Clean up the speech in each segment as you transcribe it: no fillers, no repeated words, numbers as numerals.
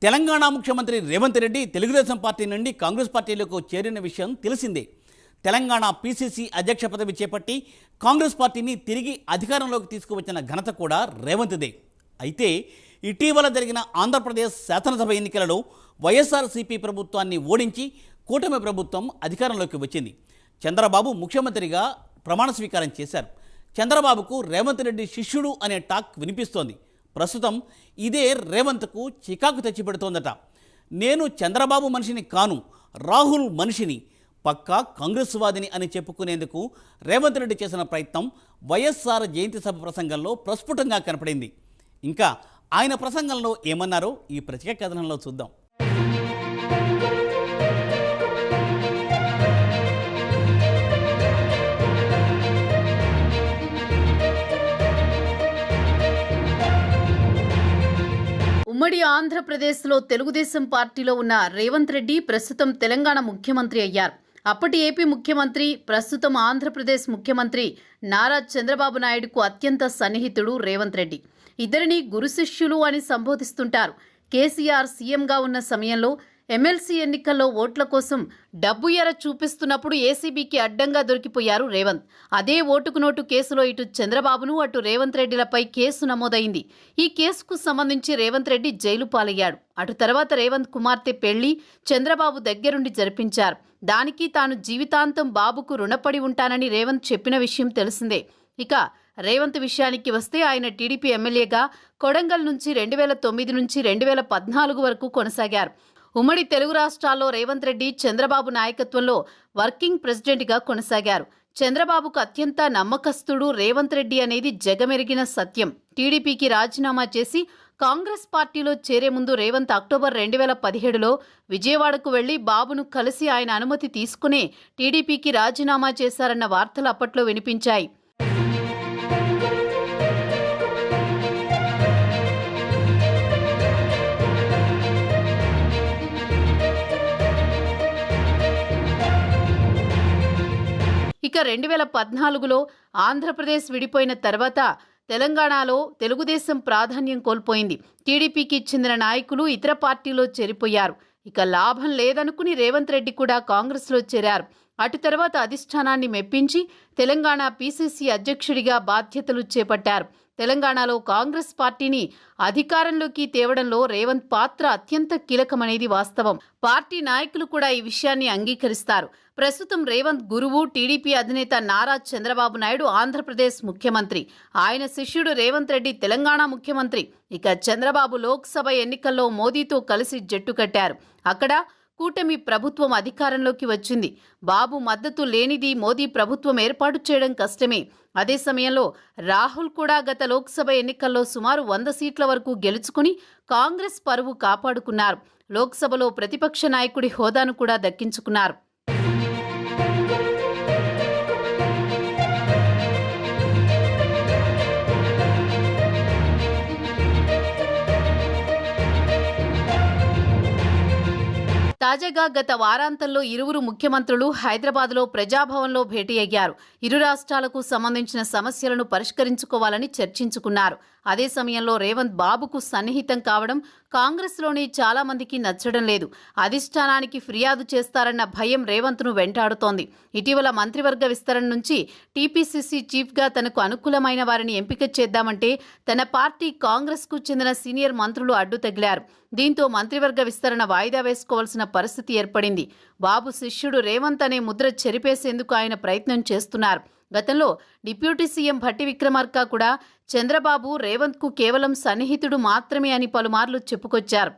తెలంగాణ ముఖ్యమంత్రి రేవంత్ రెడ్డి తెలుగుదేశం పార్టీ నుండి కాంగ్రెస్ పార్టీలోకి చేరిన విషయం తెలిసిందే. తెలంగాణ పీసీసీ అధ్యక్ష పదవి చేపట్టి కాంగ్రెస్ పార్టీని తిరిగి అధికారంలోకి తీసుకువచ్చిన ఘనత కూడా రేవంత్దే. అయితే ఇటీవల జరిగిన ఆంధ్రప్రదేశ్ శాసనసభ ఎన్నికలలో వైఎస్ఆర్సీపీ ప్రభుత్వాన్ని ఓడించి కూటమి ప్రభుత్వం అధికారంలోకి వచ్చింది. చంద్రబాబు ముఖ్యమంత్రిగా ప్రమాణ స్వీకారం చేశారు. చంద్రబాబుకు రేవంత్ రెడ్డి శిష్యుడు అనే టాక్ వినిపిస్తోంది. ప్రస్తుతం ఇదే రేవంత్కు చికాకు తెచ్చిపెడుతోందట. నేను చంద్రబాబు మనిషిని కాను, రాహుల్ మనిషిని, పక్కా కాంగ్రెస్ వాదిని అని చెప్పుకునేందుకు రేవంత్ రెడ్డి చేసిన ప్రయత్నం వైఎస్ఆర్ జయంతి సభ ప్రసంగంలో ప్రస్ఫుటంగా కనపడింది. ఇంకా ఆయన ప్రసంగంలో ఏమన్నారో ఈ ప్రత్యేక కథనంలో చూద్దాం. ఉమ్మడి ఆంధ్రప్రదేశ్లో తెలుగుదేశం పార్టీలో ఉన్న రేవంత్ రెడ్డి ప్రస్తుతం తెలంగాణ ముఖ్యమంత్రి అయ్యారు. అప్పటి ఏపీ ముఖ్యమంత్రి, ప్రస్తుతం ఆంధ్రప్రదేశ్ ముఖ్యమంత్రి నారా చంద్రబాబు నాయుడుకు అత్యంత సన్నిహితుడు రేవంత్ రెడ్డి. ఇద్దరిని గురు శిష్యులు అని సంబోధిస్తుంటారు. కేసీఆర్ సీఎంగా ఉన్న సమయంలో ఎమ్మెల్సీ ఎన్నికల్లో ఓట్ల కోసం డబ్బు ఎర చూపిస్తున్నప్పుడు ఏసీబీకి అడ్డంగా దొరికిపోయారు రేవంత్. అదే ఓటుకు నోటు కేసులో ఇటు చంద్రబాబును అటు రేవంత్ రెడ్డిలపై కేసు నమోదైంది. ఈ కేసుకు సంబంధించి రేవంత్ రెడ్డి జైలు పాలయ్యాడు. అటు తర్వాత రేవంత్ కుమార్తె పెళ్లి చంద్రబాబు దగ్గరుండి జరిపించారు. దానికి తాను జీవితాంతం బాబుకు రుణపడి ఉంటానని రేవంత్ చెప్పిన విషయం తెలిసిందే. ఇక రేవంత్ విషయానికి వస్తే ఆయన టీడీపీ ఎమ్మెల్యేగా కొడంగల్ నుంచి 2009 నుంచి 2014 వరకు కొనసాగారు. ఉమ్మడి తెలుగు రాష్ట్రాల్లో రేవంత్ రెడ్డి చంద్రబాబు నాయకత్వంలో వర్కింగ్ ప్రెసిడెంట్గా కొనసాగారు. చంద్రబాబుకు అత్యంత నమ్మకస్తుడు రేవంత్ రెడ్డి అనేది జగమెరిగిన సత్యం. టీడీపీకి రాజీనామా చేసి కాంగ్రెస్ పార్టీలో చేరే ముందు రేవంత్ అక్టోబర్ 2017లో విజయవాడకు వెళ్లి బాబును కలిసి ఆయన అనుమతి తీసుకునే టీడీపీకి రాజీనామా చేశారన్న వార్తలు అప్పట్లో వినిపించాయి. ఇక 2014లో ఆంధ్రప్రదేశ్ విడిపోయిన తర్వాత తెలంగాణలో తెలుగుదేశం ప్రాధాన్యం కోల్పోయింది. టీడీపీకి చెందిన నాయకులు ఇతర పార్టీలో చేరిపోయారు. ఇక లాభం లేదనుకుని రేవంత్ రెడ్డి కూడా కాంగ్రెస్లో చేరారు. అటు తర్వాత అధిష్టానాన్ని మెప్పించి తెలంగాణ పీసీసీ అధ్యక్షుడిగా బాధ్యతలు చేపట్టారు. తెలంగాణలో కాంగ్రెస్ పార్టీని అధికారంలోకి తేవడంలో రేవంత్ పాత్ర అత్యంత కీలకమనేది వాస్తవం. పార్టీ నాయకులు కూడా ఈ విషయాన్ని అంగీకరిస్తారు. ప్రస్తుతం రేవంత్ గురువు టీడీపీ అధినేత నారా చంద్రబాబు నాయుడు ఆంధ్రప్రదేశ్ ముఖ్యమంత్రి. ఆయన శిష్యుడు రేవంత్ రెడ్డి తెలంగాణ ముఖ్యమంత్రి. ఇక చంద్రబాబు లోక్సభ ఎన్నికల్లో మోదీతో కలిసి జట్టు కట్టారు. అక్కడ కూటమి ప్రభుత్వం అధికారంలోకి వచ్చింది. బాబు మద్దతు లేనిది మోదీ ప్రభుత్వం ఏర్పాటు చేయడం కష్టమే. అదే సమయంలో రాహుల్ కూడా గత లోక్సభ ఎన్నికల్లో సుమారు 100 సీట్ల వరకు గెలుచుకుని కాంగ్రెస్ పరువు కాపాడుకున్నారు. లోక్సభలో ప్రతిపక్ష నాయకుడి హోదాను కూడా దక్కించుకున్నారు. తాజాగా గత వారాంతంలో ఇరువురు ముఖ్యమంత్రులు హైదరాబాద్లో ప్రజాభవన్లో భేటీ అయ్యారు. ఇరు రాష్ట్రాలకు సంబంధించిన సమస్యలను పరిష్కరించుకోవాలని చర్చించుకున్నారు. అదే సమయంలో రేవంత్ బాబుకు సన్నిహితం కావడం కాంగ్రెస్లోని చాలా మందికి నచ్చడం లేదు. అధిష్టానానికి ఫిర్యాదు చేస్తారన్న భయం రేవంత్ను వెంటాడుతోంది. ఇటీవల మంత్రివర్గ విస్తరణ నుంచి టీపీసీసీ చీఫ్గా తనకు అనుకూలమైన వారిని ఎంపిక చేద్దామంటే తన పార్టీ కాంగ్రెస్కు చెందిన సీనియర్ మంత్రులు అడ్డు తగిలారు. దీంతో మంత్రివర్గ విస్తరణ వాయిదా వేసుకోవాల్సిన పరిస్థితి ఏర్పడింది. బాబు శిష్యుడు రేవంత్ అనే ముద్ర చెరిపేసేందుకు ఆయన ప్రయత్నం చేస్తున్నారు. గతంలో డిప్యూటీ సీఎం భట్టి విక్రమార్క కూడా చంద్రబాబు రేవంత్కు కేవలం సన్నిహితుడు మాత్రమే అని పలుమార్లు చెప్పుకొచ్చారు.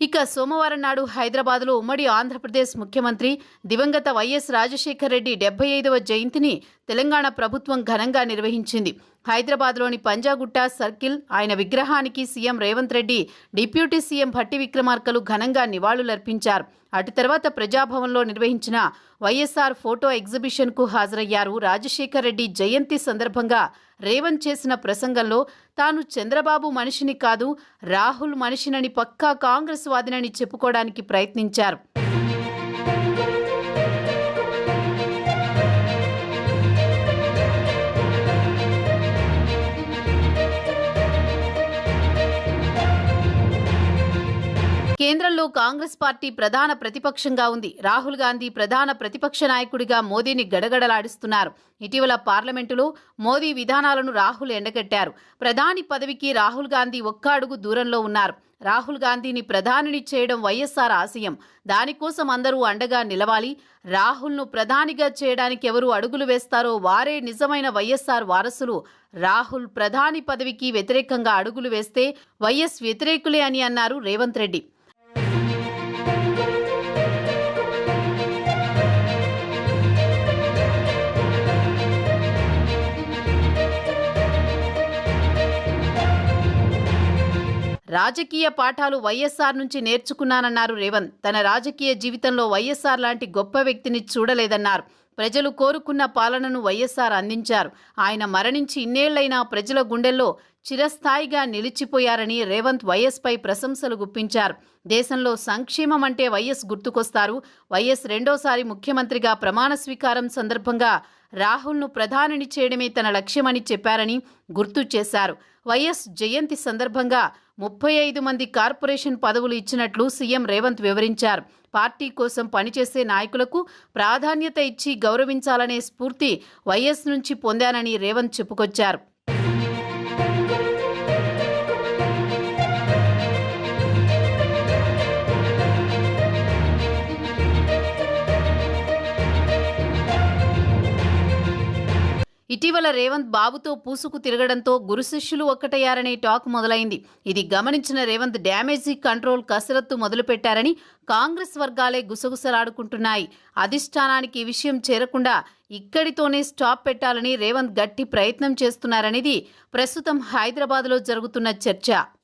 ఇక సోమవారం నాడు హైదరాబాద్లో ఉమ్మడి ఆంధ్రప్రదేశ్ ముఖ్యమంత్రి దివంగత వైఎస్ రాజశేఖర్ రెడ్డి 75వ జయంతిని తెలంగాణ ప్రభుత్వం ఘనంగా నిర్వహించింది. హైదరాబాద్లోని పంజాగుట్ట సర్కిల్ ఆయన విగ్రహానికి CM Revanth Reddy, deputy CM Bhatti విక్రమార్కలు ఘనంగా నివాళులర్పించారు. అటు తర్వాత ప్రజాభవన్లో నిర్వహించిన వైఎస్ఆర్ ఫోటో ఎగ్జిబిషన్కు హాజరయ్యారు. రాజశేఖర్ రెడ్డి జయంతి సందర్భంగా రేవంత్ చేసిన ప్రసంగంలో తాను చంద్రబాబు మనిషిని కాదు, రాహుల్ మనిషినని, పక్కా కాంగ్రెస్ వాదినని చెప్పుకోవడానికి ప్రయత్నించారు. కేంద్రంలో కాంగ్రెస్ పార్టీ ప్రధాన ప్రతిపక్షంగా ఉంది. రాహుల్ గాంధీ ప్రధాన ప్రతిపక్ష నాయకుడిగా మోదీని గడగడలాడిస్తున్నారు. ఇటీవల పార్లమెంటులో మోదీ విధానాలను రాహుల్ ఎండగట్టారు. ప్రధాని పదవికి రాహుల్ గాంధీ ఒక్క అడుగు దూరంలో ఉన్నారు. రాహుల్ గాంధీని ప్రధానిని చేయడం వైఎస్ఆర్ ఆశయం. దానికోసం అందరూ అండగా నిలవాలి. రాహుల్ను ప్రధానిగా చేయడానికి ఎవరు అడుగులు వేస్తారో వారే నిజమైన వైఎస్ఆర్ వారసులు. రాహుల్ ప్రధాని పదవికి వ్యతిరేకంగా అడుగులు వేస్తే వైఎస్ వ్యతిరేకులే అని అన్నారు రేవంత్ రెడ్డి. రాజకీయ పాఠాలు వైఎస్ఆర్ నుంచి నేర్చుకున్నానన్నారు రేవంత్. తన రాజకీయ జీవితంలో వైఎస్ఆర్ లాంటి గొప్ప వ్యక్తిని చూడలేదన్నారు. ప్రజలు కోరుకున్న పాలనను వైఎస్ఆర్ అందించారు. ఆయన మరణించి ఇన్నేళ్లైనా ప్రజల గుండెల్లో చిరస్థాయిగా నిలిచిపోయారని రేవంత్ వైఎస్పై ప్రశంసలు గుప్పించారు. దేశంలో సంక్షేమం అంటే వైఎస్ గుర్తుకొస్తారు. వైఎస్ రెండోసారి ముఖ్యమంత్రిగా ప్రమాణ స్వీకారం సందర్భంగా రాహుల్ను ప్రధానిని చేయడమే తన లక్ష్యమని చెప్పారని గుర్తు చేశారు. వైఎస్ జయంతి సందర్భంగా 35 మంది కార్పొరేషన్ పదవులు ఇచ్చినట్లు సీఎం రేవంత్ వివరించారు. పార్టీ కోసం పనిచేసే నాయకులకు ప్రాధాన్యత ఇచ్చి గౌరవించాలనే స్ఫూర్తి వైఎస్ నుంచి పొందానని రేవంత్ చెప్పుకొచ్చారు. ఇటీవల రేవంత్ బాబుతో పూసుకు తిరగడంతో గురు శిష్యులు ఒక్కటయ్యారనే టాక్ మొదలైంది. ఇది గమనించిన రేవంత్ డ్యామేజీ కంట్రోల్ కసరత్తు మొదలుపెట్టారని కాంగ్రెస్ వర్గాలే గుసగుసలాడుకుంటున్నాయి. అధిష్టానానికి ఈ విషయం చేరకుండా ఇక్కడితోనే స్టాప్ పెట్టాలని రేవంత్ గట్టి ప్రయత్నం చేస్తున్నారనేది ప్రస్తుతం హైదరాబాద్లో జరుగుతున్న చర్చ.